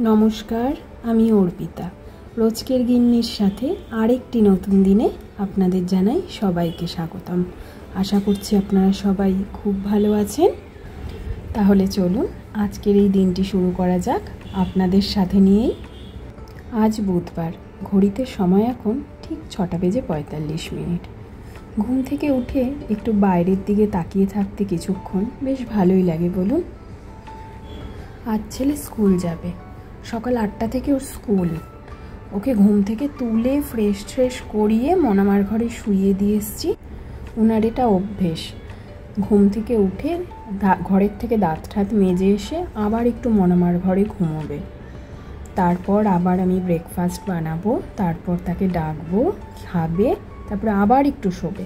নমস্কার, আমি অর্পিতা। রোজকের গিন্নির সাথে আরেকটি নতুন দিনে আপনাদের জানাই সবাইকে স্বাগতম। আশা করছি আপনারা সবাই খুব ভালো আছেন। তাহলে চলুন আজকের এই দিনটি শুরু করা যাক আপনাদের সাথে নিয়েই। আজ বুধবার, ঘড়িতে সময় এখন ঠিক 6:45। ঘুম থেকে উঠে একটু বাইরের দিকে তাকিয়ে থাকতে কিছুক্ষণ বেশ ভালোই লাগে বলুন। আজ ছেলে স্কুল যাবে, সকাল 8টা থেকে ওর স্কুল। ওকে ঘুম থেকে তুলে ফ্রেশ করিয়ে মনামার ঘরে শুইয়ে দিয়ে এসছি। ওনার এটা অভ্যেস, ঘুম থেকে উঠে ঘরের থেকে দাঁত ঠাত মেজে এসে আবার একটু মনামার ঘরে ঘুমোবে। তারপর আবার আমি ব্রেকফাস্ট বানাবো, তারপর তাকে ডাকবো, খাবে, তারপর আবার একটু শোবে।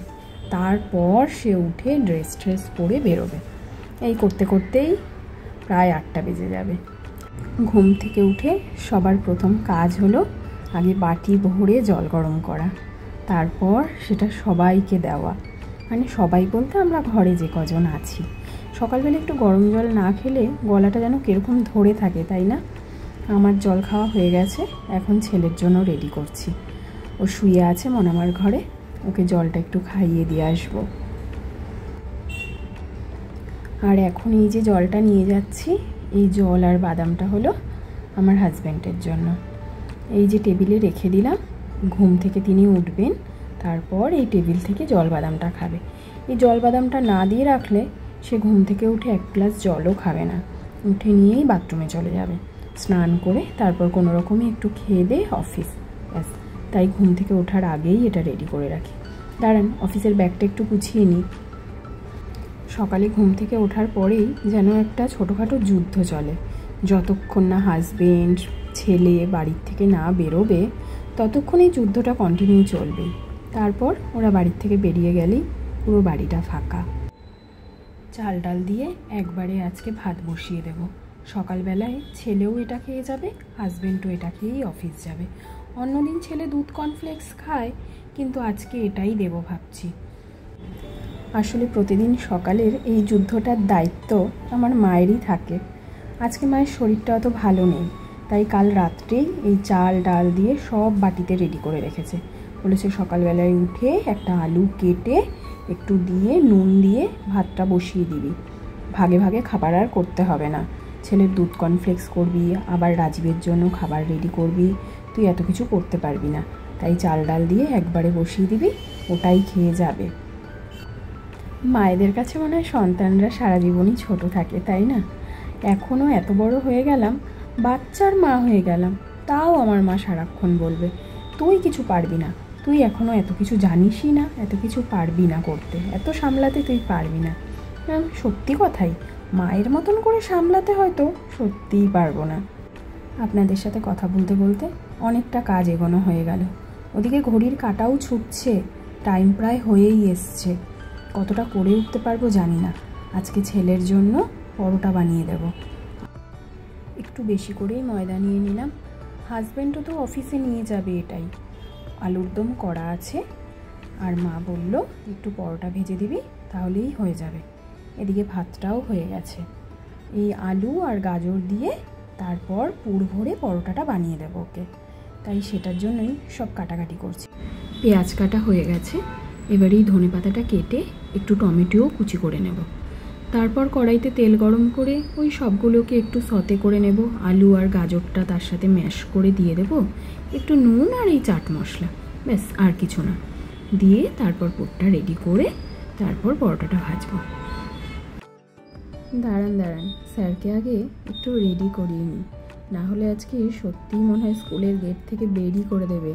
তারপর সে উঠে ড্রেস পরে বেরোবে। এই করতে করতেই প্রায় 8টা বেজে যাবে। ঘুম থেকে উঠে সবার প্রথম কাজ হলো আগে বাটি ভরে জল গরম করা, তারপর সেটা সবাইকে দেওয়া। মানে সবাই বলতে আমরা ঘরে যে কজন আছি। সকালবেলা একটু গরম জল না খেলে গলাটা যেন কীরকম ধরে থাকে, তাই না? আমার জল খাওয়া হয়ে গেছে, এখন ছেলের জন্য রেডি করছি। ও শুয়ে আছে মনামার ঘরে, ওকে জলটা একটু খাইয়ে দিয়ে আসবো। আর এখন এই যে জলটা নিয়ে যাচ্ছি, এই জল আর বাদামটা হলো আমার হাজব্যান্ডের জন্য। এই যে টেবিলে রেখে দিলাম, ঘুম থেকে তিনি উঠবেন, তারপর এই টেবিল থেকে জল বাদামটা খাবে। এই জল বাদামটা না দিয়ে রাখলে সে ঘুম থেকে উঠে এক গ্লাস জলও খাবে না, উঠে নিয়েই বাথরুমে চলে যাবে। স্নান করে তারপর কোনো রকমই একটু খেয়ে দিয়ে অফিস, ব্যাস। তাই ঘুম থেকে ওঠার আগেই এটা রেডি করে রাখি। দাঁড়ান, অফিসের ব্যাগটা একটু গুছিয়ে নিই। সকালে ঘুম থেকে ওঠার পরেই যেন একটা ছোটোখাটো যুদ্ধ চলে। যতক্ষণ না হাজবেন্ড ছেলে বাড়ির থেকে না বেরোবে, ততক্ষণ এই যুদ্ধটা কন্টিনিউ চলবেই। তারপর ওরা বাড়ির থেকে বেরিয়ে গেলেই পুরো বাড়িটা ফাঁকা। চাল ডাল দিয়ে একবারে আজকে ভাত বসিয়ে দেব। সকালবেলায় ছেলেও এটা খেয়ে যাবে, হাজবেন্ডও এটা খেয়েই অফিস যাবে। অন্যদিন ছেলে দুধ কর্নফ্লেক্স খায়, কিন্তু আজকে এটাই দেব ভাবছি। আসলে প্রতিদিন সকালের এই যুদ্ধটার দায়িত্ব আমার মায়েরই থাকে। আজকে মায়ের শরীরটা অত ভালো নেই, তাই কাল রাত্রেই এই চাল ডাল দিয়ে সব বাটিতে রেডি করে রেখেছে। বলেছে সকালবেলায় উঠে একটা আলু কেটে একটু দিয়ে নুন দিয়ে ভাতটা বসিয়ে দিবি, ভাগে ভাগে খাবার আর করতে হবে না। ছেলের দুধ কর্নফ্লেক্স করবি, আবার রাজীবের জন্য খাবার রেডি করবি, তুই এত কিছু করতে পারবি না। তাই চাল ডাল দিয়ে একবারে বসিয়ে দিবি, ওটাই খেয়ে যাবে। মায়েদের কাছে মনে হয় সন্তানরা সারা জীবনই ছোট থাকে, তাই না? এখনও এত বড় হয়ে গেলাম, বাচ্চার মা হয়ে গেলাম, তাও আমার মা সারাক্ষণ বলবে তুই কিছু পারবি না, তুই এখনও এত কিছু জানিসই না, এত কিছু পারবি না করতে, এত সামলাতে তুই পারবি না। সত্যি কথাই, মায়ের মতন করে সামলাতে হয়তো সত্যিই পারবো না। আপনাদের সাথে কথা বলতে বলতে অনেকটা কাজ এগোনো হয়ে গেল। ওদিকে ঘড়ির কাঁটাও ছুটছে, টাইম প্রায় হয়েই এসছে। কতটা করে উঠতে পারবো জানি না। আজকে ছেলের জন্য পরোটা বানিয়ে দেব। একটু বেশি করেই ময়দা নিয়ে নিলাম, হাজব্যান্ডও তো অফিসে নিয়ে যাবে এটাই। আলুর দম করা আছে, আর মা বলল একটু পরোটা ভেজে দিবি, তাহলেই হয়ে যাবে। এদিকে ভাতটাও হয়ে গেছে। এই আলু আর গাজর দিয়ে তারপর পুর ভরে পরোটাটা বানিয়ে দেবো ওকে, তাই সেটার জন্যই সব কাটাকাটি করছি। পেঁয়াজ কাটা হয়ে গেছে, এবার এই ধনেপাতাটা কেটে একটু টমেটোও কুচি করে নেব। তারপর কড়াইতে তেল গরম করে ওই সবগুলোকে একটু সতে করে নেব। আলু আর গাজরটা তার সাথে ম্যাশ করে দিয়ে দেব, একটু নুন আর এই চাট মশলা, ব্যাস, আর কিছু না। দিয়ে তারপর পুরটা রেডি করে তারপর পরোটাটা ভাজবো। দাঁড়ান, স্যারকে আগে একটু রেডি করিয়ে নিই, না হলে আজকে সত্যিই মনে হয় স্কুলের গেট থেকে বেরিয়ে করে দেবে।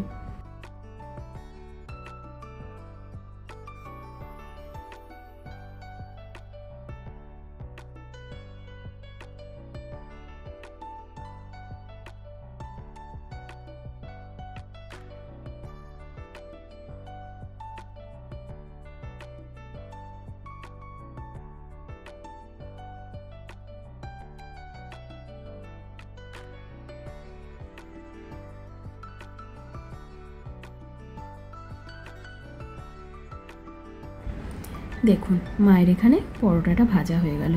দেখুন, মায়ের এখানে পরোটাটা ভাজা হয়ে গেল।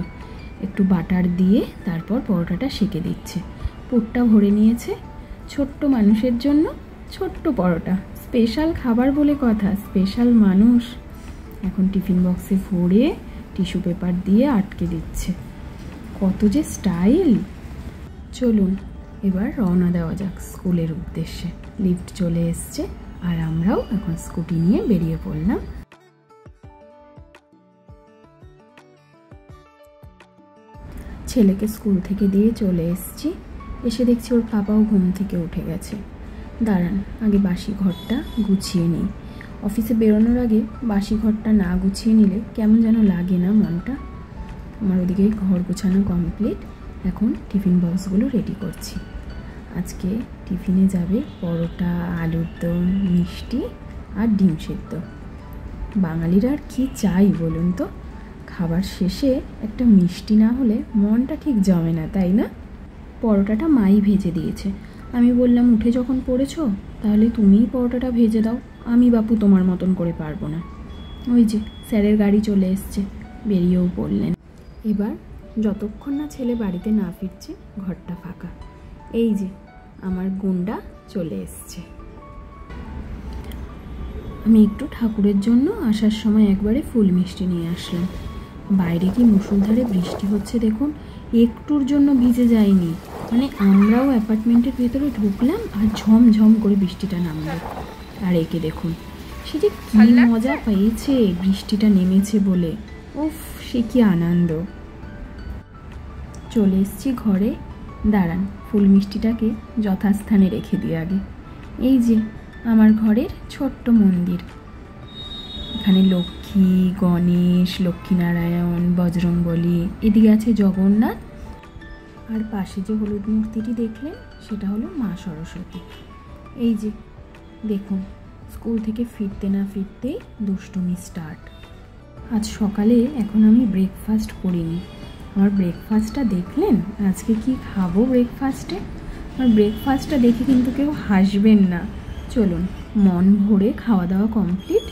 একটু বাটার দিয়ে তারপর পরোটাটা সেঁকে দিচ্ছে। পুরটা ভরে নিয়েছে। ছোট্ট মানুষের জন্য ছোট্ট পরোটা, স্পেশাল খাবার বলে কথা, স্পেশাল মানুষ। এখন টিফিন বক্সে ভরে টিস্যু পেপার দিয়ে আটকে দিচ্ছে। কত যে স্টাইল। চলুন এবার রওনা দেওয়া যাক স্কুলের উদ্দেশ্যে। লিফট চলে এসছে আর আমরাও এখন স্কুটি নিয়ে বেরিয়ে পড়লাম। ছেলেকে স্কুল থেকে দিয়ে চলে এসেছি। এসে দেখছি ওর পাপাও ঘুম থেকে উঠে গেছে। দাঁড়ান, আগে বাসি ঘরটা গুছিয়ে নিই। অফিসে বেরোনোর আগে বাসি ঘরটা না গুছিয়ে নিলে কেমন যেন লাগে না মনটা। আমার ওদিকে ঘর গোছানো কমপ্লিট। এখন টিফিন বক্সগুলো রেডি করছি। আজকে টিফিনে যাবে পরোটা, আলুর দম, মিষ্টি আর ডিম সেদ্ধ। বাঙালিরা আর কি চাই বলুন তো? খাবার শেষে একটা মিষ্টি না হলে মনটা ঠিক জমে না, তাই না? পরোটাটা মাই ভেজে দিয়েছে। আমি বললাম, উঠে যখন পড়েছো তাহলে তুমিই পরোটাটা ভেজে দাও, আমি বাপু তোমার মতন করে পারবো না। ওই যে স্যারের গাড়ি চলে এসছে, বেরিয়েও পড়লেন। এবার যতক্ষণ না ছেলে বাড়িতে না ফিরছে ঘরটা ফাঁকা। এই যে আমার গুন্ডা চলে এসছে। আমি একটু ঠাকুরের জন্য আসার সময় একবারে ফুল মিষ্টি নিয়ে আসলাম। বাইরে কি মুষলধারে বৃষ্টি হচ্ছে দেখুন, একটুর জন্য ভিজে যায়নি। মানে আমরাও অ্যাপার্টমেন্টের ভেতরে ঢুকলাম আর ঝমঝম করে বৃষ্টিটা নামলো। আর একে দেখুন, সে যে কি মজা পেয়েছে বৃষ্টিটা নেমেছে বলে। উফ, সে কি আনন্দ। চলে এসছি ঘরে। দাঁড়ান, ফুল মিষ্টিটাকে যথাস্থানে রেখে দিই আগে। এই যে আমার ঘরের ছোট্ট মন্দির। এখানে লক্ষ্মী, গণেশ, লক্ষ্মীনারায়ণ, বজরংবলী, এদিকে আছে জগন্নাথ, আর পাশে যে হলুদ মূর্তিটি দেখলেন সেটা হলো মা সরস্বতী। এই যে দেখুন, স্কুল থেকে ফিরতে না ফিরতেই দুষ্টুমি স্টার্ট। আজ সকালে এখন আমি ব্রেকফাস্ট করিনি। আমার ব্রেকফাস্টটা দেখলেন? আজকে কি খাবো ব্রেকফাস্টে? আমার ব্রেকফাস্টটা দেখে কিন্তু কেউ হাসবেন না। চলুন, মন ভরে খাওয়া দাওয়া কমপ্লিট।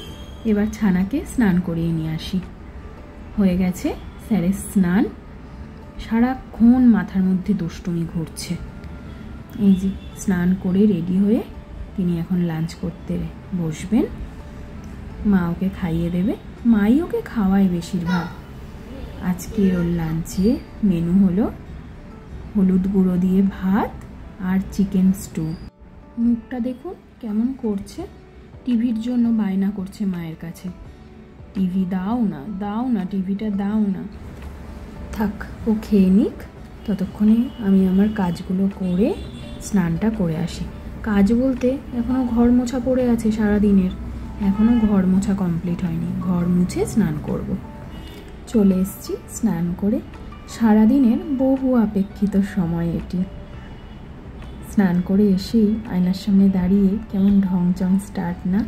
এবার ছানাকে স্নান করিয়ে নিয়ে আসি। হয়ে গেছে স্যারের স্নান। সারাক্ষণ মাথার মধ্যে দুষ্টুমি ঘুরছে। এই যে স্নান করে রেডি হয়ে তিনি এখন লাঞ্চ করতে বসবেন। মা ওকে খাইয়ে দেবে, মাই ওকে খাওয়ায় বেশিরভাগ। আজকে ওর লাঞ্চে মেনু হলো হলুদ গুঁড়ো দিয়ে ভাত আর চিকেন স্টু। মুখটা দেখুন কেমন করছে, টিভির জন্য বায়না করছে মায়ের কাছে। টিভি দাও না, দাও না, টিভিটা দাও না। থাক, ও খেয়ে নিক, ততক্ষণে আমি আমার কাজগুলো করে স্নানটা করে আসি। কাজ বলতে এখনও ঘর মোছা পড়ে আছে সারাদিনের, এখনও ঘর মোছা কমপ্লিট হয়নি। ঘর মুছে স্নান করব। চলে এসেছি স্নান করে। সারাদিনের বহু অপেক্ষিত সময় এটি। স্নান করে এসেই আয়নার সামনে দাঁড়িয়ে কেমন ঢংচং স্টার্ট না?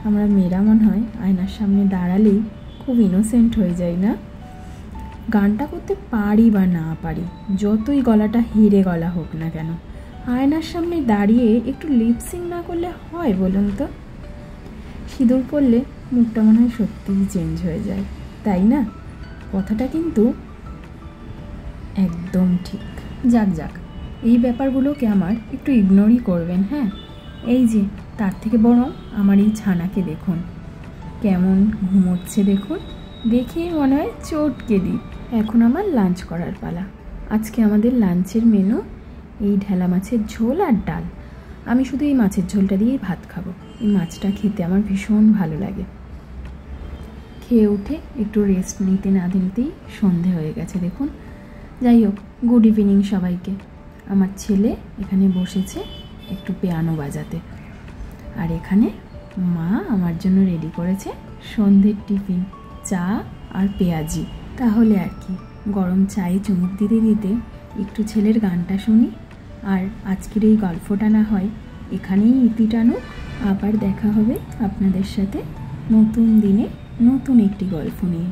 আমরা মেয়েরা মনে হয় আয়নার সামনে দাঁড়ালেই খুব ইনোসেন্ট হয়ে যায় না? গানটা করতে পারি বা না পারি, যতই গলাটা হিরে গলা হোক না কেন, আয়নার সামনে দাঁড়িয়ে একটু লিপসিং না করলে হয় বলুন তো? সিঁদুর পরলে মুখটা মনে হয় সত্যিই চেঞ্জ হয়ে যায়, তাই না? কথাটা কিন্তু একদম ঠিক। যাক যাক, এই ব্যাপারগুলোকে আমার একটু ইগনোরই করবেন, হ্যাঁ? এই যে তার থেকে বরং আমার এই ছানাকে দেখুন কেমন ঘুমোচ্ছে, দেখুন, দেখেই মনে হয় চটকে দিই। এখন আমার লাঞ্চ করার পালা। আজকে আমাদের লাঞ্চের মেনু এই ঢেলা মাছের ঝোল আর ডাল। আমি শুধু এই মাছের ঝোলটা দিয়েই ভাত খাবো। এই মাছটা খেতে আমার ভীষণ ভালো লাগে। খেয়ে উঠে একটু রেস্ট নিতে না নিতেই সন্ধে হয়ে গেছে দেখুন। যাই হোক, গুড ইভিনিং সবাইকে। আমার ছেলে এখানে বসেছে একটু পিয়ানো বাজাতে, আর এখানে মা আমার জন্য রেডি করেছে সন্ধ্যের টিফিন, চা আর পেঁয়াজি। তাহলে আর কি, গরম চায়ে চুমুক দিতে দিতে একটু ছেলের গানটা শুনি, আর আজকের এই গল্পটা না হয় এখানেই ইতি টানুক। আবার দেখা হবে আপনাদের সাথে নতুন দিনে নতুন একটি গল্প নিয়ে।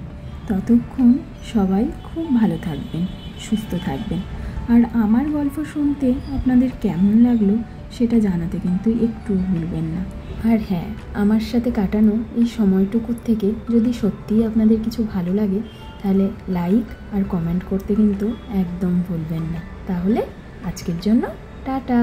ততক্ষণ সবাই খুব ভালো থাকবেন, সুস্থ থাকবেন। আর আমার গল্প শুনতে আপনাদের কেমন লাগলো সেটা জানাতে কিন্তু একটু ভুলবেন না। আর হ্যাঁ, আমার সাথে কাটানো এই সময়টুকুর থেকে যদি সত্যিই আপনাদের কিছু ভালো লাগে তাহলে লাইক আর কমেন্ট করতে কিন্তু একদম ভুলবেন না। তাহলে আজকের জন্য টাটা।